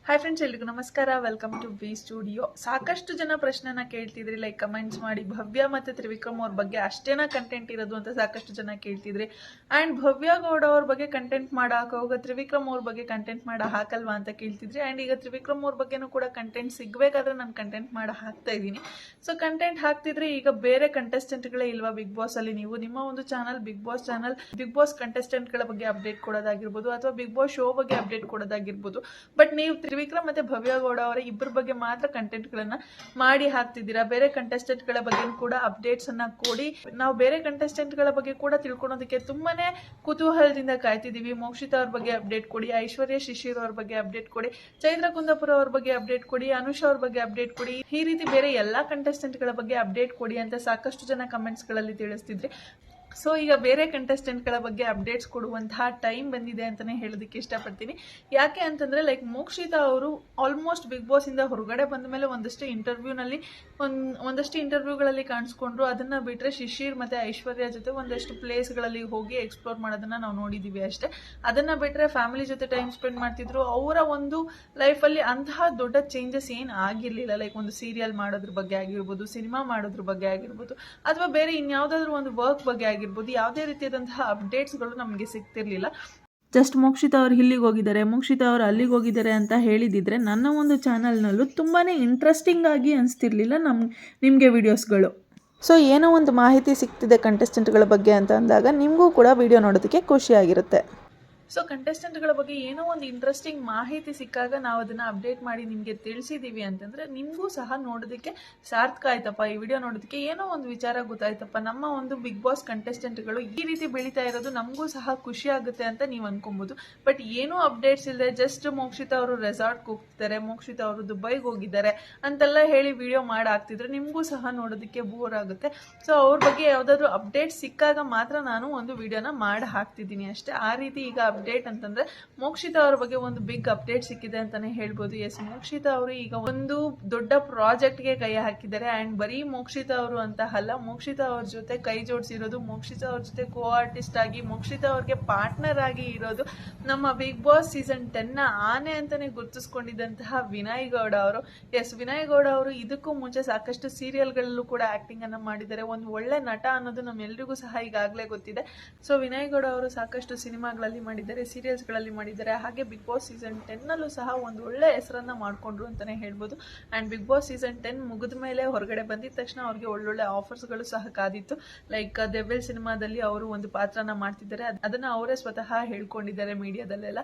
Hi friends, ಎಲ್ರಿಗೂ ನಮಸ್ಕಾರ. Welcome to B studio. ಸಾಕಷ್ಟು ಜನ ಪ್ರಶ್ನೆನ ಕೇಳ್ತಿದ್ರಿ, ಲೈಕ್ ಕಮೆಂಟ್ಸ್ ಮಾಡಿ ಭವ್ಯ ಮತ್ತು ತ್ರಿವಿಕ್ರಮ್ ಅವ್ರ ಬಗ್ಗೆ ಅಷ್ಟೇನ ಕಂಟೆಂಟ್ ಇರೋದು ಅಂತ ಸಾಕಷ್ಟು ಜನ ಕೇಳ್ತಿದ್ರಿ. ಆ್ಯಂಡ್ ಭವ್ಯ ಗೌಡ ಅವ್ರ ಬಗ್ಗೆ ಕಂಟೆಂಟ್ ಮಾಡಾಕೋಗ ತ್ರಿವಿಕ್ರಮ್ ಅವ್ರ ಬಗ್ಗೆ ಕಂಟೆಂಟ್ ಹಾಕಲ್ವಾ ಅಂತ ಕೇಳ್ತಿದ್ರಿ. ಆ್ಯಂಡ್ ಈಗ ತ್ರಿವಿಕ್ರಮ್ ಅವ್ರ ಬಗ್ಗೆನೂ ಕೂಡ ಕಂಟೆಂಟ್ ಸಿಗಬೇಕಾದ್ರೆ ನಾನು ಕಂಟೆಂಟ್ ಹಾಕ್ತಾ ಇದ್ದೀನಿ. ಸೊ ಕಂಟೆಂಟ್ ಹಾಕ್ತಿದ್ರೆ ಈಗ ಬೇರೆ ಕಂಟೆಸ್ಟೆಂಟ್ಗಳೇ ಇಲ್ವಾ ಬಿಗ್ ಬಾಸ್ ಅಲ್ಲಿ? ನೀವು ನಿಮ್ಮ ಒಂದು ಚಾನಲ್ ಬಿಗ್ ಬಾಸ್ ಕಂಟೆಸ್ಟೆಂಟ್ಗಳ ಬಗ್ಗೆ ಅಪ್ಡೇಟ್ ಕೊಡೋದಾಗಿರ್ಬೋದು ಅಥವಾ ಬಿಗ್ ಬಾಸ್ ಶೋ ಬಗ್ಗೆ ಅಪ್ಡೇಟ್ ಕೊಡೋದಾಗಿರ್ಬೋದು. ಬಟ್ ನೀವು ತ್ರಿವಿಕ್ರಮ್ ಮತ್ತೆ ಭವ್ಯ ಗೌಡ ಅವರ ಇಬ್ಬರ ಬಗ್ಗೆ ಮಾತ್ರ ಕಂಟೆಂಟ್ ಗಳನ್ನ ಮಾಡಿ ಹಾಕ್ತಿದ್ದೀರಾ. ಬೇರೆ ಕಂಟೆಸ್ಟೆಂಟ್ ಗಳ ಬಗ್ಗೆ ಕೂಡ ಅಪ್ಡೇಟ್ಸ್ ಅನ್ನ ಕೊಡಿ. ನಾವು ಬೇರೆ ಕಂಟೆಸ್ಟೆಂಟ್ ಗಳ ಬಗ್ಗೆ ಕೂಡ ತಿಳ್ಕೊಳೋದಕ್ಕೆ ತುಂಬಾನೇ ಕುತೂಹಲದಿಂದ ಕಾಯ್ತಿದೀವಿ. ಮೋಕ್ಷಿತಾ ಅವ್ರ ಬಗ್ಗೆ ಅಪ್ಡೇಟ್ ಕೊಡಿ, ಐಶ್ವರ್ಯ ಶಿಶಿರ್ ಅವ್ರ ಬಗ್ಗೆ ಅಪ್ಡೇಟ್ ಕೊಡಿ, ಚೈತ್ರ ಕುಂದಾಪುರ ಅವ್ರ ಬಗ್ಗೆ ಅಪ್ಡೇಟ್ ಕೊಡಿ, ಅನುಷ್ ಅವ್ರ ಬಗ್ಗೆ ಅಪ್ಡೇಟ್ ಕೊಡಿ. ಈ ರೀತಿ ಬೇರೆ ಎಲ್ಲಾ ಕಂಟೆಸ್ಟೆಂಟ್ ಗಳ ಬಗ್ಗೆ ಅಪ್ಡೇಟ್ ಕೊಡಿ ಅಂತ ಸಾಕಷ್ಟು ಜನ ಕಮೆಂಟ್ಸ್ ಗಳಲ್ಲಿ ತಿಳಿಸ್ತಿದ್ರಿ. ಸೊ ಈಗ ಬೇರೆ ಕಂಟೆಸ್ಟೆಂಟ್ಗಳ ಬಗ್ಗೆ ಅಪ್ಡೇಟ್ಸ್ ಕೊಡುವಂತಹ ಟೈಮ್ ಬಂದಿದೆ ಅಂತಾನೆ ಹೇಳೋದಕ್ಕೆ ಇಷ್ಟಪಡ್ತೀನಿ. ಯಾಕೆ ಅಂತಂದ್ರೆ ಲೈಕ್ ಮೋಕ್ಷಿತಾ ಅವರು ಆಲ್ಮೋಸ್ಟ್ ಬಿಗ್ ಬಾಸ್ ಇಂದ ಹೊರಗಡೆ ಬಂದ ಮೇಲೆ ಒಂದಷ್ಟು ಇಂಟರ್ವ್ಯೂಗಳಲ್ಲಿ ಕಾಣಿಸ್ಕೊಂಡ್ರು. ಅದನ್ನ ಬಿಟ್ರೆ ಶಿಶಿರ್ ಮತ್ತೆ ಐಶ್ವರ್ಯ ಜೊತೆ ಒಂದಷ್ಟು ಪ್ಲೇಸ್ಗಳಲ್ಲಿ ಹೋಗಿ ಎಕ್ಸ್ಪ್ಲೋರ್ ಮಾಡೋದನ್ನ ನಾವು ನೋಡಿದೀವಿ ಅಷ್ಟೇ. ಅದನ್ನ ಬಿಟ್ರೆ ಫ್ಯಾಮಿಲಿ ಜೊತೆ ಟೈಮ್ ಸ್ಪೆಂಡ್ ಮಾಡ್ತಿದ್ರು. ಅವರ ಒಂದು ಲೈಫಲ್ಲಿ ಅಂತಹ ದೊಡ್ಡ ಚೇಂಜಸ್ ಏನ್ ಆಗಿರ್ಲಿಲ್ಲ. ಲೈಕ್ ಒಂದು ಸೀರಿಯಲ್ ಮಾಡೋದ್ರ ಬಗ್ಗೆ ಆಗಿರ್ಬೋದು, ಸಿನಿಮಾ ಮಾಡೋದ್ರ ಬಗ್ಗೆ ಆಗಿರ್ಬೋದು, ಅಥವಾ ಬೇರೆ ಇನ್ಯಾವುದಾದ್ರೂ ಒಂದು ವರ್ಕ್ ಬಗ್ಗೆ ಆಗಿರ್ಬೋದು, ಯಾವುದೇ ರೀತಿಯಾದಂತಹ ಅಪ್ಡೇಟ್ಸ್ಗಳು ನಮಗೆ ಸಿಗ್ತಿರ್ಲಿಲ್ಲ. ಜಸ್ಟ್ ಮೋಕ್ಷಿತಾ ಅವ್ರು ಇಲ್ಲಿಗೆ ಹೋಗಿದ್ದಾರೆ, ಮೋಕ್ಷಿತಾ ಅವ್ರು ಅಲ್ಲಿಗೆ ಹೋಗಿದ್ದಾರೆ ಅಂತ ಹೇಳಿದಿದ್ರೆ ನನ್ನ ಒಂದು ಚಾನಲ್ನಲ್ಲೂ ತುಂಬಾ ಇಂಟ್ರೆಸ್ಟಿಂಗ್ ಆಗಿ ಅನಿಸ್ತಿರ್ಲಿಲ್ಲ ನಿಮಗೆ ವಿಡಿಯೋಸ್ಗಳು. ಸೊ ಏನೋ ಒಂದು ಮಾಹಿತಿ ಸಿಗ್ತಿದೆ ಕಂಟೆಸ್ಟೆಂಟ್ಗಳ ಬಗ್ಗೆ ಅಂತ ಅಂದಾಗ ನಿಮಗೂ ಕೂಡ ವಿಡಿಯೋ ನೋಡೋದಕ್ಕೆ ಖುಷಿಯಾಗಿರುತ್ತೆ. ಸೊ ಕಂಟೆಸ್ಟೆಂಟ್ಗಳ ಬಗ್ಗೆ ಏನೋ ಒಂದು ಇಂಟ್ರೆಸ್ಟಿಂಗ್ ಮಾಹಿತಿ ಸಿಕ್ಕಾಗ ನಾವು ಅದನ್ನ ಅಪ್ಡೇಟ್ ಮಾಡಿ ನಿಮಗೆ ತಿಳಿಸಿದೀವಿ ಅಂತಂದ್ರೆ ನಿಮಗೂ ಸಹ ನೋಡೋದಕ್ಕೆ ಸಾರ್ಥಕ ಆಯ್ತಪ್ಪ. ಈ ವಿಡಿಯೋ ನೋಡೋದಕ್ಕೆ ಏನೋ ಒಂದು ವಿಚಾರ ಗೊತ್ತಾಯ್ತಪ್ಪ, ನಮ್ಮ ಒಂದು ಬಿಗ್ ಬಾಸ್ ಕಂಟೆಸ್ಟೆಂಟ್ಗಳು ಈ ರೀತಿ ಬೆಳೀತಾ ಇರೋದು ನಮಗೂ ಸಹ ಖುಷಿ ಆಗುತ್ತೆ ಅಂತ ನೀವು ಅನ್ಕೊಬಹುದು. ಬಟ್ ಏನೂ ಅಪ್ಡೇಟ್ಸ್ ಇಲ್ಲದೆ ಜಸ್ಟ್ ಮೋಕ್ಷಿತಾ ಅವರು ರೆಸಾರ್ಟ್ಗೆ ಹೋಗ್ತಿದ್ದಾರೆ, ಮೋಕ್ಷಿತಾ ಅವರು ದುಬೈಗೆ ಹೋಗಿದ್ದಾರೆ ಅಂತೆಲ್ಲ ಹೇಳಿ ವಿಡಿಯೋ ಹಾಕ್ತಿದ್ರೆ ನಿಮಗೂ ಸಹ ನೋಡೋದಕ್ಕೆ ಬೋರ್ ಆಗುತ್ತೆ. ಸೊ ಅವ್ರ ಬಗ್ಗೆ ಯಾವ್ದಾದ್ರು ಅಪ್ಡೇಟ್ ಸಿಕ್ಕಾಗ ಮಾತ್ರ ನಾನು ಒಂದು ವಿಡಿಯೋನ ಹಾಕ್ತಿದ್ದೀನಿ ಅಷ್ಟೇ. ಆ ರೀತಿ ಈಗ ಅಪ್ಡೇಟ್ ಅಂತಂದ್ರೆ ಮೋಕ್ಷಿತಾ ಅವ್ರ ಬಗ್ಗೆ ಒಂದು ಬಿಗ್ ಅಪ್ಡೇಟ್ ಸಿಕ್ಕಿದೆ ಅಂತಾನೆ ಹೇಳ್ಬೋದು. ಎಸ್, ಮೋಕ್ಷಿತಾ ಅವರು ಈಗ ಒಂದು ದೊಡ್ಡ ಪ್ರಾಜೆಕ್ಟ್ ಗೆ ಕೈ ಹಾಕಿದ್ದಾರೆ. ಅಂಡ್ ಬರೀ ಮೋಕ್ಷಿತಾ ಅವರು ಅಂತ ಅಲ್ಲ, ಮೋಕ್ಷಿತಾ ಅವ್ರ ಜೊತೆ ಕೈ ಜೋಡಿಸಿರೋದು, ಮೋಕ್ಷಿತಾ ಅವ್ರ ಜೊತೆ ಕೋ ಆರ್ಟಿಸ್ಟ್ ಆಗಿ, ಮೋಕ್ಷಿತಾ ಅವ್ರಿಗೆ ಪಾರ್ಟ್ನರ್ ಆಗಿ ಇರೋದು ನಮ್ಮ ಬಿಗ್ ಬಾಸ್ ಸೀಸನ್ 10 ಆನೆ ಅಂತಾನೆ ಗುರುತಿಸ್ಕೊಂಡಿದ್ದಂತಹ ವಿನಯ್ ಗೌಡ ಅವರು. ಎಸ್, ವಿನಯ್ ಗೌಡ ಅವರು ಇದಕ್ಕೂ ಮುಂಚೆ ಸಾಕಷ್ಟು ಸೀರಿಯಲ್ಗಳಲ್ಲೂ ಕೂಡ ಆಕ್ಟಿಂಗ್ ಅನ್ನ ಮಾಡಿದ್ದಾರೆ. ಒಂದು ಒಳ್ಳೆ ನಟ ಅನ್ನೋದು ನಮ್ಮೆಲ್ರಿಗೂ ಸಹ ಈಗಾಗಲೇ ಗೊತ್ತಿದೆ. ಸೊ ವಿನಯ್ ಗೌಡ ಅವರು ಸಾಕಷ್ಟು ಸಿನಿಮಾಗಳಲ್ಲಿ ಮಾಡಿದ್ದಾರೆ, ಸೀರಿಯಲ್ಸ್ ಗಳಲ್ಲಿ ಮಾಡಿದ್ದಾರೆ. ಹಾಗೆ ಬಿಗ್ ಬಾಸ್ ಸೀಸನ್ 10 ಅಲ್ಲೂ ಸಹ ಒಂದು ಒಳ್ಳೆ ಹೆಸರನ್ನ ಮಾಡ್ಕೊಂಡ್ರು ಅಂತಾನೆ ಹೇಳ್ಬೋದು. ಅಂಡ್ ಬಿಗ್ ಬಾಸ್ ಸೀಸನ್ 10 ಮುಗಿದ ಮೇಲೆ ಹೊರಗಡೆ ಬಂದಿದ ತಕ್ಷಣ ಅವ್ರಿಗೆ ಒಳ್ಳೊಳ್ಳೆ ಆಫರ್ಸ್ ಗಳು ಸಹ ಕಾದಿತ್ತು. ಲೈಕ್ ದೆವ್ವೆಲ್ ಸಿನಿಮಾದಲ್ಲಿ ಅವರು ಒಂದು ಪಾತ್ರನ ಮಾಡ್ತಿದ್ದಾರೆ, ಅದನ್ನ ಅವರೇ ಸ್ವತಃ ಹೇಳ್ಕೊಂಡಿದ್ದಾರೆ ಮೀಡಿಯಾದಲ್ಲೆಲ್ಲ.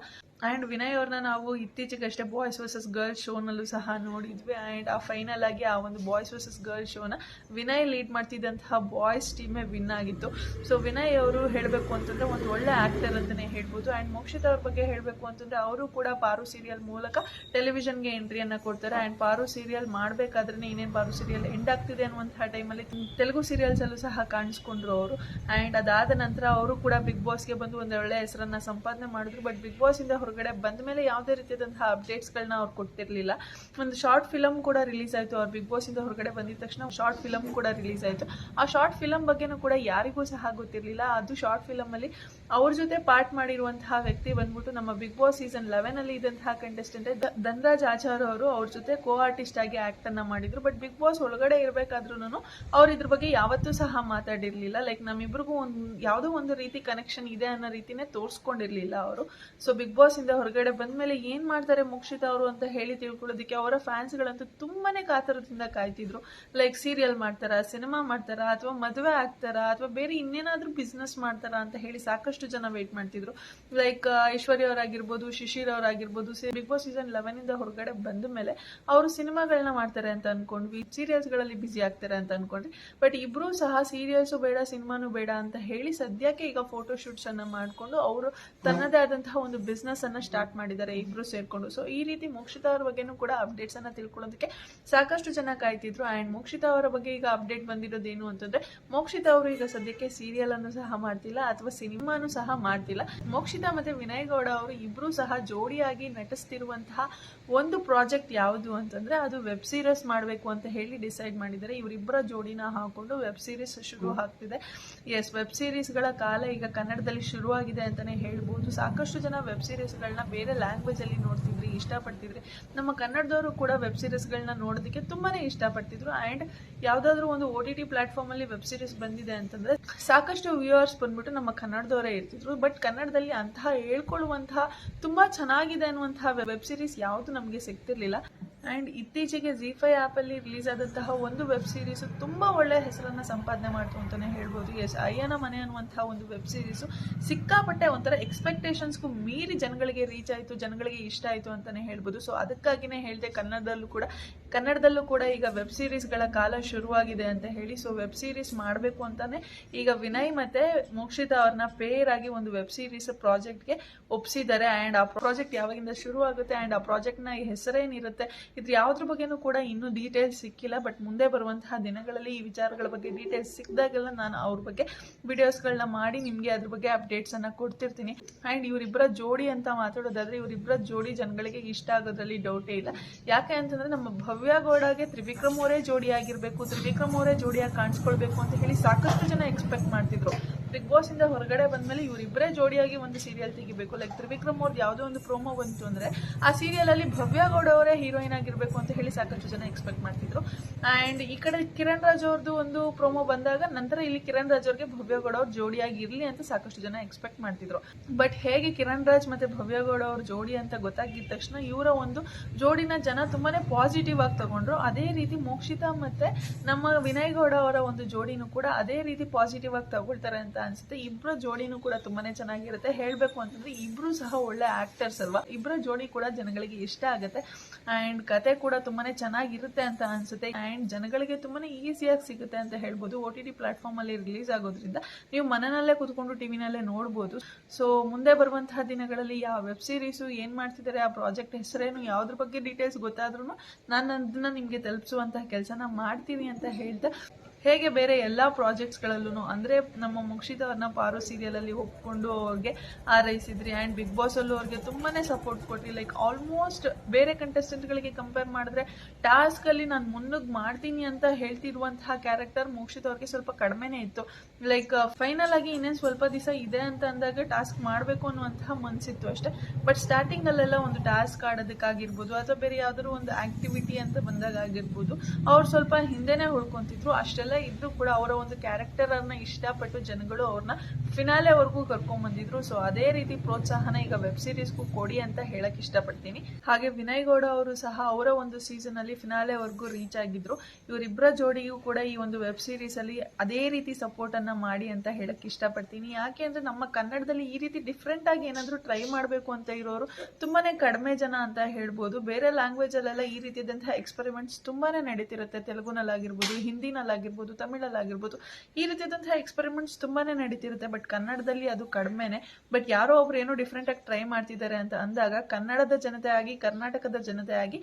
ಅಂಡ್ ವಿನಯ್ ಅವ್ರನ್ನ ನಾವು ಇತ್ತೀಚೆಗಷ್ಟೇ ಬಾಯ್ಸ್ ವರ್ಸಸ್ ಗರ್ಲ್ಸ್ ಶೋನಲ್ಲೂ ಸಹ ನೋಡಿದ್ವಿ. ಅಂಡ್ ಆ ಫೈನಲ್ ಆಗಿ ಆ ಒಂದು ಬಾಯ್ಸ್ ವರ್ಸಸ್ ಗರ್ಲ್ಸ್ ಶೋನ ವಿನಯ್ ಲೀಡ್ ಮಾಡ್ತಿದ್ದಂತಹ ಬಾಯ್ಸ್ ಟೀಮೇ ವಿನ್ ಆಗಿತ್ತು. ಸೊ ವಿನಯ್ ಅವರು ಹೇಳಬೇಕು ಅಂತಂದ್ರೆ ಒಂದು ಒಳ್ಳೆ ಆಕ್ಟರ್ ಅಂತಾನೆ ಹೇಳ್ಬೋದು. ಅಂಡ್ ಮೋಕ್ಷಿತಾ ಅವ್ರ ಬಗ್ಗೆ ಹೇಳಬೇಕು ಅಂತಂದ್ರೆ ಅವರು ಕೂಡ ಪಾರು ಸೀರಿಯಲ್ ಮೂಲಕ ಟೆಲಿವಿಷನ್ಗೆ ಎಂಟ್ರಿಯನ್ನ ಕೊಡ್ತಾರೆ. ಅಂಡ್ ಪಾರು ಸೀರಿಯಲ್ ಮಾಡ್ಬೇಕಾದ್ರೆ ಇನ್ನೇನು ಪಾರು ಸೀರಿಯಲ್ ಎಂಡ್ ಆಗ್ತಿದೆ ಅನ್ನುವಂತಹ ಟೈಮಲ್ಲಿ ತೆಲುಗು ಸೀರಿಯಲ್ಸ್ ಅಲ್ಲೂ ಸಹ ಕಾಣಿಸ್ಕೊಂಡ್ರು ಅವರು. ಅಂಡ್ ಅದಾದ ನಂತರ ಅವರು ಕೂಡ ಬಿಗ್ ಬಾಸ್ಗೆ ಬಂದು ಒಂದು ಒಳ್ಳೆ ಹೆಸರನ್ನ ಸಂಪಾದನೆ ಮಾಡಿದ್ರು. ಬಟ್ ಬಿಗ್ ಬಾಸ್ ಇಂದ ಹೊರಗಡೆ ಬಂದ ಮೇಲೆ ಯಾವುದೇ ರೀತಿಯಾದಂತಹ ಅಪ್ಡೇಟ್ಸ್ ಗಳನ್ನ ಅವ್ರು ಕೊಡ್ತಿರ್ಲಿಲ್ಲ. ಒಂದು ಶಾರ್ಟ್ ಫಿಲಮ್ ಕೂಡ ರಿಲೀಸ್ ಆಯ್ತು. ಅವ್ರು ಬಿಗ್ ಬಾಸ್ ಇಂದ ಹೊರಗಡೆ ಬಂದಿದ ತಕ್ಷಣ ಶಾರ್ಟ್ ಫಿಲಮ್ ಕೂಡ ರಿಲೀಸ್ ಆಯ್ತು. ಆ ಶಾರ್ಟ್ ಫಿಲಮ್ ಬಗ್ಗೆನೂ ಕೂಡ ಯಾರಿಗೂ ಸಹ ಗೊತ್ತಿರಲಿಲ್ಲ. ಅದು ಶಾರ್ಟ್ ಫಿಲಮ್ ಅಲ್ಲಿ ಅವ್ರ ಜೊತೆ ಪಾರ್ಟ್ ಮಾಡಿರುವಂತಹ ವ್ಯಕ್ತಿ ಬಂದ್ಬಿಟ್ಟು ನಮ್ಮ ಬಿಗ್ ಬಾಸ್ ಸೀಸನ್ 11 ಅಲ್ಲಿ ಇದ್ದಂತಹ ಕಂಟೆಸ್ಟೆಂಟ್ ಧನ್ರಾಜ್ ಆಚಾರ್ ಅವರು. ಅವ್ರ ಜೊತೆ ಕೋ ಆರ್ಟಿಸ್ಟ್ ಆಗಿ ಆಕ್ಟ್ ಅನ್ನ ಮಾಡಿದ್ರು. ಬಟ್ ಬಿಗ್ ಬಾಸ್ ಒಳಗಡೆ ಇರಬೇಕಾದ್ರೂ ಅವ್ರ ಇದ್ರ ಬಗ್ಗೆ ಯಾವತ್ತೂ ಸಹ ಮಾತಾಡಿರ್ಲಿಲ್ಲ. ಲೈಕ್ ನಮ್ಮಿಬ್ರಿಗೂ ಯಾವುದೋ ಒಂದು ರೀತಿ ಕನೆಕ್ಷನ್ ಇದೆ ಅನ್ನೋ ರೀತಿನೇ ತೋರಿಸ್ಕೊಂಡಿರ್ಲಿಲ್ಲ ಅವರು. ಸೊ ಬಿಗ್ ಬಾಸ್ ಇಂದ ಹೊರಗಡೆ ಬಂದ್ಮೇಲೆ ಏನ್ ಮಾಡ್ತಾರೆ ಮೋಕ್ಷಿತಾ ಅವರು ಅಂತ ಹೇಳಿ ತಿಳ್ಕೊಳ್ಳೋದಕ್ಕೆ ಅವರ ಫ್ಯಾನ್ಸ್ ಗಳಂತೂ ತುಂಬಾನೇ ಕಾತರದಿಂದ ಕಾಯ್ತಿದ್ರು. ಲೈಕ್ ಸೀರಿಯಲ್ ಮಾಡ್ತಾರಾ, ಸಿನಿಮಾ ಮಾಡ್ತಾರಾ, ಅಥವಾ ಮದುವೆ ಆಗ್ತಾರಾ, ಅಥವಾ ಬೇರೆ ಇನ್ನೇನಾದ್ರೂ ಬಿಸ್ನೆಸ್ ಮಾಡ್ತಾರಾ ಅಂತ ಹೇಳಿ ಸಾಕಷ್ಟು ಜನ ವೇಟ್ ಮಾಡ್ತಿದ್ರು. ಲೈಕ್ ಐಶ್ವರ್ಯ ಅವರಾಗಿರ್ಬೋದು, ಶಿಶಿರ್ ಅವರಾಗಿರ್ಬೋದು, ಬಿಗ್ ಬಾಸ್ ಸೀಸನ್ 11 ಇಂದ ಹೊರಗಡೆ ಬಂದ ಮೇಲೆ ಅವರು ಸಿನಿಮಾಗಳನ್ನ ಮಾಡ್ತಾರೆ ಅಂತ ಅನ್ಕೊಂಡ್ವಿ, ಸೀರಿಯಲ್ಸ್ ಗಳಲ್ಲಿ ಬಿಸಿ ಆಗ್ತಾರೆ ಅಂತ ಅನ್ಕೊಂಡ್ವಿ. ಬಟ್ ಇಬ್ರು ಸಹ ಸೀರಿಯಲ್ಸು ಬೇಡ, ಸಿನಿಮಾನು ಬೇಡ ಅಂತ ಹೇಳಿ ಸದ್ಯಕ್ಕೆ ಈಗ ಫೋಟೋ ಶೂಟ್ಸ್ ಅನ್ನ ಮಾಡ್ಕೊಂಡು ಅವರು ತನ್ನದೇ ಆದಂತಹ ಒಂದು ಬಿಸ್ನೆಸ್ ಅನ್ನ ಸ್ಟಾರ್ಟ್ ಮಾಡಿದ್ದಾರೆ ಇಬ್ರು ಸೇರ್ಕೊಂಡು. ಸೊ ಈ ರೀತಿ ಮೋಕ್ಷಿತಾ ಅವ್ರ ಬಗ್ಗೆನೂ ಕೂಡ ಅಪ್ಡೇಟ್ಸ್ ಅನ್ನ ತಿಳ್ಕೊಳ್ಳೋದಕ್ಕೆ ಸಾಕಷ್ಟು ಜನ ಕಾಯ್ತಿದ್ರು. ಅಂಡ್ ಮೋಕ್ಷಿತಾ ಅವರ ಬಗ್ಗೆ ಈಗ ಅಪ್ಡೇಟ್ ಬಂದಿರೋದೇನು ಅಂತಂದ್ರೆ ಮೋಕ್ಷಿತಾ ಅವರು ಈಗ ಸದ್ಯಕ್ಕೆ ಸೀರಿಯಲ್ ಅನ್ನು ಸಹ ಮಾಡ್ತಿಲ್ಲ ಅಥವಾ ಸಿನಿಮಾನು ಸಹ ಮಾಡ್ತಿಲ್ಲ. ಮೋಕ್ಷಿತಾ ಮತ್ತೆ ವಿನಯ್ ಗೌಡ ಅವರು ಇಬ್ರು ಸಹ ಜೋಡಿಯಾಗಿ ನಟಿಸ್ತಿರುವಂತಹ ಒಂದು ಪ್ರಾಜೆಕ್ಟ್ ಯಾವುದು ಅಂತಂದ್ರೆ ಅದು ವೆಬ್ ಸೀರೀಸ್ ಮಾಡಬೇಕು ಅಂತ ಹೇಳಿ ಡಿಸೈಡ್ ಮಾಡಿದ್ದಾರೆ. ಇವರಿಬ್ಬರ ಜೋಡಿನ ಹಾಕೊಂಡು ವೆಬ್ ಸೀರೀಸ್ ಶುರು ಆಗ್ತಿದೆ. ಎಸ್, ವೆಬ್ ಸೀರೀಸ್ಗಳ ಕಾಲ ಈಗ ಕನ್ನಡದಲ್ಲಿ ಶುರುವಾಗಿದೆ ಅಂತಾನೆ ಹೇಳ್ಬೋದು. ಸಾಕಷ್ಟು ಜನ ವೆಬ್ ಸೀರೀಸ್ಗಳನ್ನ ಬೇರೆ ಲ್ಯಾಂಗ್ವೇಜ್ ಅಲ್ಲಿ ನೋಡ್ತಿದ್ರಿ, ಇಷ್ಟಪಡ್ತಿದ್ರಿ. ನಮ್ಮ ಕನ್ನಡದವರು ಕೂಡ ವೆಬ್ ಸೀರೀಸ್ಗಳನ್ನ ನೋಡೋದಕ್ಕೆ ತುಂಬಾನೇ ಇಷ್ಟಪಡ್ತಿದ್ರು. ಆ್ಯಂಡ್ ಯಾವುದಾದ್ರೂ ಒಂದು OTT ಪ್ಲಾಟ್ಫಾರ್ಮ್ ಅಲ್ಲಿ ವೆಬ್ ಸೀರೀಸ್ ಬಂದಿದೆ ಅಂತಂದ್ರೆ ಸಾಕಷ್ಟು ವ್ಯೂವರ್ಸ್ ಬಂದ್ಬಿಟ್ಟು ನಮ್ಮ ಕನ್ನಡದವರೇ ಇರ್ತಿದ್ರು. ಬಟ್ ಕನ್ನಡದಲ್ಲಿ ಅಂತಹ ಹೇಳ್ಕೊಳ್ಳುವಂತಹ ತುಂಬಾ ಚೆನ್ನಾಗಿದೆ ಅನ್ನುವಂತಹ ವೆಬ್ ಸೀರೀಸ್ ಯಾವುದು ನಮಗೆ ಸಿಗ್ತಿರ್ಲಿಲ್ಲ. ಆ್ಯಂಡ್ ಇತ್ತೀಚೆಗೆ ZEE5 ಆ್ಯಪಲ್ಲಿ ರಿಲೀಸ್ ಆದಂತಹ ಒಂದು ವೆಬ್ ಸೀರೀಸು ತುಂಬ ಒಳ್ಳೆಯ ಹೆಸರನ್ನು ಸಂಪಾದನೆ ಮಾಡ್ತು ಅಂತಲೇ ಹೇಳ್ಬೋದು. ಎಸ್, ಅಯ್ಯನ ಮನೆ ಅನ್ನುವಂತಹ ಒಂದು ವೆಬ್ ಸೀರೀಸು ಸಿಕ್ಕಾಪಟ್ಟೆ ಒಂಥರ ಎಕ್ಸ್ಪೆಕ್ಟೇಷನ್ಸ್ಗೂ ಮೀರಿ ಜನಗಳಿಗೆ ರೀಚ್ ಆಯಿತು, ಜನಗಳಿಗೆ ಇಷ್ಟ ಆಯಿತು ಅಂತಲೇ ಹೇಳ್ಬೋದು. ಸೊ ಅದಕ್ಕಾಗಿಯೇ ಹೇಳಿದೆ ಕನ್ನಡದಲ್ಲೂ ಕೂಡ ಈಗ ವೆಬ್ ಸೀರೀಸ್ಗಳ ಕಾಲ ಶುರುವಾಗಿದೆ ಅಂತ ಹೇಳಿ. ಸೊ ವೆಬ್ ಸೀರೀಸ್ ಮಾಡಬೇಕು ಅಂತಾನೆ ಈಗ ವಿನಯ್ ಮತ್ತೆ ಮೋಕ್ಷಿತಾ ಅವ್ರನ್ನ ಪೇರ್ ಆಗಿ ಒಂದು ವೆಬ್ ಸೀರೀಸ್ ಪ್ರಾಜೆಕ್ಟ್ಗೆ ಒಪ್ಸಿದ್ದಾರೆ. ಆ್ಯಂಡ್ ಆ ಪ್ರಾಜೆಕ್ಟ್ ಯಾವಾಗಿಂದ ಶುರು ಆಗುತ್ತೆ ಆ್ಯಂಡ್ ಆ ಪ್ರಾಜೆಕ್ಟ್ನ ಹೆಸರೇನಿರುತ್ತೆ ಇದ್ರ ಯಾವ್ದ್ರ ಬಗ್ಗೆನೂ ಕೂಡ ಇನ್ನೂ ಡೀಟೇಲ್ಸ್ ಸಿಕ್ಕಿಲ್ಲ. ಬಟ್ ಮುಂದೆ ಬರುವಂತಹ ದಿನಗಳಲ್ಲಿ ಈ ವಿಚಾರಗಳ ಬಗ್ಗೆ ಡೀಟೇಲ್ಸ್ ಸಿಕ್ಕಿದಾಗೆಲ್ಲ ನಾನು ಅವ್ರ ಬಗ್ಗೆ ವಿಡಿಯೋಸ್ಗಳನ್ನ ಮಾಡಿ ನಿಮಗೆ ಅದ್ರ ಬಗ್ಗೆ ಅಪ್ಡೇಟ್ಸ್ ಅನ್ನ ಕೊಡ್ತಿರ್ತೀನಿ. ಆ್ಯಂಡ್ ಇವರಿಬ್ಬರ ಜೋಡಿ ಅಂತ ಮಾತಾಡೋದಾದ್ರೆ ಇವರಿಬ್ಬರ ಜೋಡಿ ಜನಗಳಿಗೆ ಇಷ್ಟ ಆಗೋದ್ರಲ್ಲಿ ಡೌಟೇ ಇಲ್ಲ. ಯಾಕೆ ಅಂತಂದ್ರೆ ನಮ್ಮ ಭವ್ಯ ಗೌಡಗೆ ತ್ರಿವಿಕ್ರಮ್ ಅವರೇ ಜೋಡಿ ಆಗಿರ್ಬೇಕು, ತ್ರಿವಿಕ್ರಮ್ ಅವರೇ ಜೋಡಿಯಾಗಿ ಕಾಣಿಸ್ಕೊಳ್ಬೇಕು ಅಂತ ಹೇಳಿ ಸಾಕಷ್ಟು ಜನ ಎಕ್ಸ್ಪೆಕ್ಟ್ ಮಾಡ್ತಿದ್ರು. ಬಿಗ್ ಬಾಸ್ ಇಂದ ಹೊರಗಡೆ ಬಂದ್ಮೇಲೆ ಇವರಿಬ್ಬರೇ ಜೋಡಿಯಾಗಿ ಒಂದು ಸೀರಿಯಲ್ ತೆಗಿಬೇಕು. ಲೈಕ್ ತ್ರಿವಿಕ್ರಮ್ ಅವ್ರದ್ದು ಯಾವುದೋ ಒಂದು ಪ್ರೋಮೋ ಬಂತು ಅಂದ್ರೆ ಆ ಸೀರಿಯಲ್ ಅಲ್ಲಿ ಭವ್ಯ ಗೌಡ ಅವರೇ ಹೀರೋಯಿನ್ ಆಗಿರ್ಬೇಕು ಅಂತ ಹೇಳಿ ಸಾಕಷ್ಟು ಜನ ಎಕ್ಸ್ಪೆಕ್ಟ್ ಮಾಡ್ತಿದ್ರು. ಆ್ಯಂಡ್ ಈ ಕಡೆ ಕಿರಣ್ ರಾಜ್ ಅವ್ರದ್ದು ಒಂದು ಪ್ರೋಮೋ ಬಂದಾಗ ನಂತರ ಇಲ್ಲಿ ಕಿರಣ್ ರಾಜ್ ಅವ್ರಿಗೆ ಭವ್ಯ ಗೌಡ ಅವ್ರ ಜೋಡಿಯಾಗಿ ಇರ್ಲಿ ಅಂತ ಸಾಕಷ್ಟು ಜನ ಎಕ್ಸ್ಪೆಕ್ಟ್ ಮಾಡ್ತಿದ್ರು. ಬಟ್ ಹೇಗೆ ಕಿರಣ್ ರಾಜ್ ಮತ್ತೆ ಭವ್ಯ ಗೌಡ ಅವ್ರ ಜೋಡಿ ಅಂತ ಗೊತ್ತಾಗಿದ ತಕ್ಷಣ ಇವರ ಒಂದು ಜೋಡಿನ ಜನ ತುಂಬಾನೇ ಪಾಸಿಟಿವ್ ಆಗಿ ತಗೊಂಡ್ರು. ಅದೇ ರೀತಿ ಮೋಕ್ಷಿತಾ ಮತ್ತೆ ನಮ್ಮ ವಿನಯ್ ಗೌಡ ಅವರ ಒಂದು ಜೋಡಿನೂ ಕೂಡ ಅದೇ ರೀತಿ ಪಾಸಿಟಿವ್ ಆಗಿ ತಗೊಳ್ತಾರೆ ಅಂತ ಅನ್ಸುತ್ತೆ. ಇಬ್ಬರ ಜೋಡಿನೂ ಕೂಡ ತುಂಬಾನೇ ಚೆನ್ನಾಗಿರುತ್ತೆ. ಹೇಳ್ಬೇಕು ಅಂತಂದ್ರೆ ಇಬ್ರು ಸಹ ಒಳ್ಳೆ ಆಕ್ಟರ್ಸ್ ಅಲ್ವಾ, ಇಬ್ಬರ ಜೋಡಿ ಕೂಡ ಜನಗಳಿಗೆ ಇಷ್ಟ ಆಗುತ್ತೆ. ಆ್ಯಂಡ್ ಕತೆ ಕೂಡ ತುಂಬಾನೇ ಚೆನ್ನಾಗಿರುತ್ತೆ ಅಂತ ಅನ್ಸುತ್ತೆ. ಆ್ಯಂಡ್ ಜನಗಳಿಗೆ ತುಂಬಾನೇ ಈಸಿಯಾಗಿ ಸಿಗುತ್ತೆ ಅಂತ ಹೇಳ್ಬೋದು. OTT ಪ್ಲಾಟ್ಫಾರ್ಮ್ ಅಲ್ಲಿ ರಿಲೀಸ್ ಆಗೋದ್ರಿಂದ ನೀವು ಮನೆಯಲ್ಲೇ ಕೂತ್ಕೊಂಡು ಟಿವಿನಲ್ಲೇ ನೋಡ್ಬೋದು. ಸೊ ಮುಂದೆ ಬರುವಂತಹ ದಿನಗಳಲ್ಲಿ ಯಾವ ವೆಬ್ ಸೀರೀಸು ಏನ್ ಮಾಡ್ತಿದ್ದಾರೆ, ಆ ಪ್ರಾಜೆಕ್ಟ್ ಹೆಸರೇನು, ಯಾವ್ದ್ರ ಬಗ್ಗೆ ಡೀಟೇಲ್ಸ್ ಗೊತ್ತಾದ್ರೂ ನಾನು ಅದನ್ನ ನಿಮ್ಗೆ ತಲುಪಿಸುವಂತಹ ಕೆಲಸನ ಮಾಡ್ತೀನಿ ಅಂತ ಹೇಳ್ತಾ, ಹೇಗೆ ಬೇರೆ ಎಲ್ಲ ಪ್ರಾಜೆಕ್ಟ್ಸ್ಗಳಲ್ಲೂ ಅಂದರೆ ನಮ್ಮ ಮೋಕ್ಷಿತಾ ಅವ್ರನ್ನ ಪಾರು ಸೀರಿಯಲಲ್ಲಿ ಒಪ್ಕೊಂಡು ಅವ್ರಿಗೆ ಆರೈಸಿದ್ರಿ. ಆ್ಯಂಡ್ ಬಿಗ್ ಬಾಸಲ್ಲೂ ಅವ್ರಿಗೆ ತುಂಬಾ ಸಪೋರ್ಟ್ ಕೊಟ್ರಿ. ಲೈಕ್ ಆಲ್ಮೋಸ್ಟ್ ಬೇರೆ ಕಂಟೆಸ್ಟೆಂಟ್ಗಳಿಗೆ ಕಂಪೇರ್ ಮಾಡಿದ್ರೆ ಟಾಸ್ಕಲ್ಲಿ ನಾನು ಮುನ್ನುಗ್ಗಿ ಮಾಡ್ತೀನಿ ಅಂತ ಹೇಳ್ತಿರುವಂತಹ ಕ್ಯಾರೆಕ್ಟರ್ ಮೋಕ್ಷಿತಾ ಅವ್ರಿಗೆ ಸ್ವಲ್ಪ ಕಡಿಮೆನೇ ಇತ್ತು. ಲೈಕ್ ಫೈನಲ್ ಆಗಿ ಇನ್ನೇನು ಸ್ವಲ್ಪ ದಿವಸ ಇದೆ ಅಂತ ಅಂದಾಗ ಟಾಸ್ಕ್ ಮಾಡಬೇಕು ಅನ್ನುವಂತಹ ಮನಸ್ಸಿತ್ತು ಅಷ್ಟೇ. ಬಟ್ ಸ್ಟಾರ್ಟಿಂಗಲ್ಲೆಲ್ಲ ಒಂದು ಟಾಸ್ಕ್ ಆಡೋದಕ್ಕಾಗಿರ್ಬೋದು ಅಥವಾ ಬೇರೆ ಯಾವ್ದಾದ್ರು ಒಂದು ಆಕ್ಟಿವಿಟಿ ಅಂತ ಬಂದಾಗ ಆಗಿರ್ಬೋದು ಅವ್ರು ಸ್ವಲ್ಪ ಹಿಂದೆನೇ ಹುಡ್ಕೊಂತಿದ್ರು. ಅಷ್ಟೆಲ್ಲ ಇದ್ರು ಕೂಡ ಅವರ ಒಂದು ಕ್ಯಾರೆಕ್ಟರ್ ಅನ್ನ ಇಷ್ಟಪಟ್ಟು ಜನಗಳು ಅವ್ರನ್ನ ಫಿನಾಲೆವರೆಗೂ ಕರ್ಕೊಂಡ್ ಬಂದಿದ್ರು. ಸೊ ಅದೇ ರೀತಿ ಪ್ರೋತ್ಸಾಹನ ಈಗ ವೆಬ್ ಸೀರೀಸ್ಗೂ ಕೊಡಿ ಅಂತ ಹೇಳಕ್ ಇಷ್ಟಪಡ್ತೀನಿ. ಹಾಗೆ ವಿನಯ್ ಗೌಡ ಅವರು ಸಹ ಅವರ ಒಂದು ಸೀಸನ್ ಅಲ್ಲಿ ಫಿನಾಲೆವರೆಗೂ ರೀಚ್ ಆಗಿದ್ರು. ಇವರಿಬ್ಬರ ಜೋಡಿಗೂ ಕೂಡ ಈ ಒಂದು ವೆಬ್ ಸೀರೀಸ್ ಅಲ್ಲಿ ಅದೇ ರೀತಿ ಸಪೋರ್ಟ್ ಅನ್ನ ಮಾಡಿ ಅಂತ ಹೇಳಕ್ ಇಷ್ಟಪಡ್ತೀನಿ. ಯಾಕೆ ಅಂದ್ರೆ ನಮ್ಮ ಕನ್ನಡದಲ್ಲಿ ಈ ರೀತಿ ಡಿಫ್ರೆಂಟ್ ಆಗಿ ಏನಾದ್ರು ಟ್ರೈ ಮಾಡಬೇಕು ಅಂತ ಇರೋರು ತುಂಬಾನೇ ಕಡಿಮೆ ಜನ ಅಂತ ಹೇಳ್ಬೋದು. ಬೇರೆ ಲ್ಯಾಂಗ್ವೇಜ್ ಅಲ್ಲೆಲ್ಲ ಈ ರೀತಿಯಾದಂತಹ ಎಕ್ಸ್ಪೆರಿಮೆಂಟ್ಸ್ ತುಂಬಾನೇ ನಡೀತಿರುತ್ತೆ. ತೆಲುಗುನಲ್ಲಾಗಿರ್ಬೋದು, ಹಿಂದಿನಲ್ಲಾಗಿರ್ಬೋದು, ತಮಿಳಲ್ಲಾಗಿರ್ಬೋದು, ಈ ರೀತಿಯಾದಂತಹ ಎಕ್ಸ್ಪೆರಿಮೆಂಟ್ಸ್ ತುಂಬಾನೇ ನಡೀತಿರುತ್ತೆ. ಬಟ್ ಕನ್ನಡದಲ್ಲಿ ಅದು ಕಡಿಮೆನೆ. ಬಟ್ ಯಾರೋ ಒಬ್ರು ಏನೋ ಡಿಫ್ರೆಂಟ್ ಆಗಿ ಟ್ರೈ ಮಾಡ್ತಿದ್ದಾರೆ ಅಂತ ಅಂದಾಗ ಕನ್ನಡದ ಜನತೆ ಆಗಿ, ಕರ್ನಾಟಕದ ಜನತೆ ಆಗಿ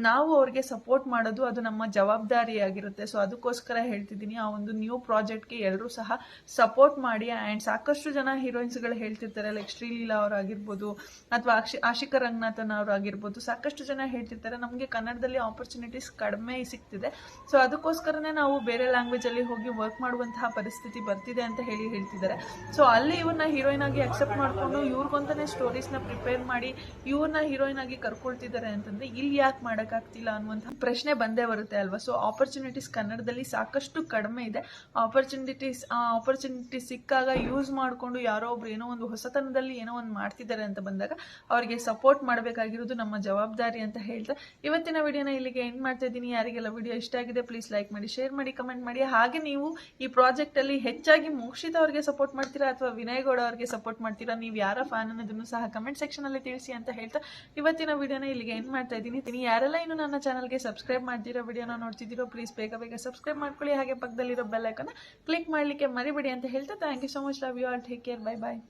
ನಾವು ಅವ್ರಿಗೆ ಸಪೋರ್ಟ್ ಮಾಡೋದು ಅದು ನಮ್ಮ ಜವಾಬ್ದಾರಿಯಾಗಿರುತ್ತೆ. ಸೊ ಅದಕ್ಕೋಸ್ಕರ ಹೇಳ್ತಿದ್ದೀನಿ, ಆ ಒಂದು ನ್ಯೂ ಪ್ರಾಜೆಕ್ಟ್ಗೆ ಎಲ್ಲರೂ ಸಹ ಸಪೋರ್ಟ್ ಮಾಡಿ. ಆ್ಯಂಡ್ ಸಾಕಷ್ಟು ಜನ ಹೀರೋಯಿನ್ಸ್ಗಳು ಹೇಳ್ತಿರ್ತಾರೆ, ಲೈಕ್ ಶ್ರೀಲೀಲಾ ಅವರಾಗಿರ್ಬೋದು ಅಥವಾ ಆಶಿಕಾ ರಂಗನಾಥನ್ ಅವರಾಗಿರ್ಬೋದು, ಸಾಕಷ್ಟು ಜನ ಹೇಳ್ತಿರ್ತಾರೆ ನಮಗೆ ಕನ್ನಡದಲ್ಲಿ ಆಪರ್ಚುನಿಟೀಸ್ ಕಡಿಮೆ ಸಿಗ್ತಿದೆ. ಸೊ ಅದಕ್ಕೋಸ್ಕರನೇ ನಾವು ಬೇರೆ ಲ್ಯಾಂಗ್ವೇಜ್ ಅಲ್ಲಿ ಹೋಗಿ ವರ್ಕ್ ಮಾಡುವಂತಹ ಪರಿಸ್ಥಿತಿ ಬರ್ತಿದೆ ಅಂತ ಹೇಳ್ತಿದ್ದಾರೆ. ಸೊ ಅಲ್ಲಿ ಇವ್ರನ್ನ ಹೀರೋಯಿನ್ ಆಗಿ ಅಕ್ಸೆಪ್ಟ್ ಮಾಡ್ಕೊಂಡು ಇವ್ರಿಗೊಂತಾನೆ ಸ್ಟೋರೀಸ್ ನ ಪ್ರಿಪೇರ್ ಮಾಡಿ ಇವ್ರನ್ನ ಹೀರೋಯಿನ್ ಆಗಿ ಕರ್ಕೊಳ್ತಿದ್ದಾರೆ ಅಂತಂದ್ರೆ ಇಲ್ಲಿ ಯಾಕೆ ಮಾಡಕ್ಕಾಗ್ತಿಲ್ಲ ಅನ್ನುವಂತಹ ಪ್ರಶ್ನೆ ಬಂದೇ ಬರುತ್ತೆ ಅಲ್ವಾ. ಸೊ ಆಪರ್ಚುನಿಟೀಸ್ ಕನ್ನಡದಲ್ಲಿ ಸಾಕಷ್ಟು ಕಡಿಮೆ ಇದೆ. ಆಪರ್ಚುನಿಟಿ ಸಿಕ್ಕಾಗ ಯೂಸ್ ಮಾಡ್ಕೊಂಡು ಯಾರೋ ಒಬ್ರು ಏನೋ ಒಂದು ಹೊಸತನದಲ್ಲಿ ಏನೋ ಒಂದು ಮಾಡ್ತಿದ್ದಾರೆ ಅಂತ ಬಂದಾಗ ಅವರಿಗೆ ಸಪೋರ್ಟ್ ಮಾಡಬೇಕಾಗಿರೋದು ನಮ್ಮ ಜವಾಬ್ದಾರಿ ಅಂತ ಹೇಳ್ತಾ ಇವತ್ತಿನ ವಿಡಿಯೋನ ಇಲ್ಲಿಗೆ ಎಂಡ್ ಮಾಡ್ತಾ ಇದ್ದೀನಿ. ಯಾರಿಗೆಲ್ಲ ವಿಡಿಯೋ ಇಷ್ಟ ಆಗಿದೆ ಪ್ಲೀಸ್ ಲೈಕ್ ಮಾಡಿ, ಶೇರ್ ಮಾಡಿ, ಕಮೆಂಟ್ ಮಾಡಿ. ಹಾಗೆ ನೀವು ಈ ಪ್ರಾಜೆಕ್ಟ್ ಅಲ್ಲಿ ಹೆಚ್ಚಾಗಿ ಮೋಕ್ಷಿತಾ ಅವ್ರಿಗೆ ಸಪೋರ್ಟ್ ಮಾಡ್ತೀರಾ ಅಥವಾ ವಿನಯ್ ಗೌಡ ಅವ್ರಿಗೆ ಸಪೋರ್ಟ್ ಮಾಡ್ತೀರಾ, ನೀವು ಯಾರ ಫ್ಯಾನ್ ಅನ್ನೋದನ್ನು ಸಹ ಕಮೆಂಟ್ ಸೆಕ್ಷನ್ ಅಲ್ಲಿ ತಿಳಿಸಿ ಅಂತ ಹೇಳ್ತಾ ಇವತ್ತಿನ ವಿಡಿಯೋನ ಇಲ್ಲಿಗೆ ಎಂಡ್ ಮಾಡ್ತಾ ಇದ್ದೀನಿ. ಯಾರೆಲ್ಲ ಇನ್ನು ನನ್ನ ಚಾನಲ್ಗೆ ಸಬ್ಸ್ಕ್ರೈಬ್ ಮಾಡ್ತಿರೋ, ವಿಡಿಯೋನ ನೋಡ್ತಿದ್ದೀರೋ ಪ್ಲೀಸ್ ಬೇಗ ಸಬ್ಸ್ಕ್ರೈಬ್ ಮಾಡ್ಕೊಳ್ಳಿ. ಹಾಗೆ ಪಕ್ಕದಲ್ಲಿರೋ ಬೆಲ್ ಐಕಾನ್ ಕ್ಲಿಕ್ ಮಾಡ್ಲಿಕ್ಕೆ ಮರಿಬೇಡಿ ಅಂತ ಹೇಳ್ತಾ thank you so much. Love you all. Take care. Bye bye.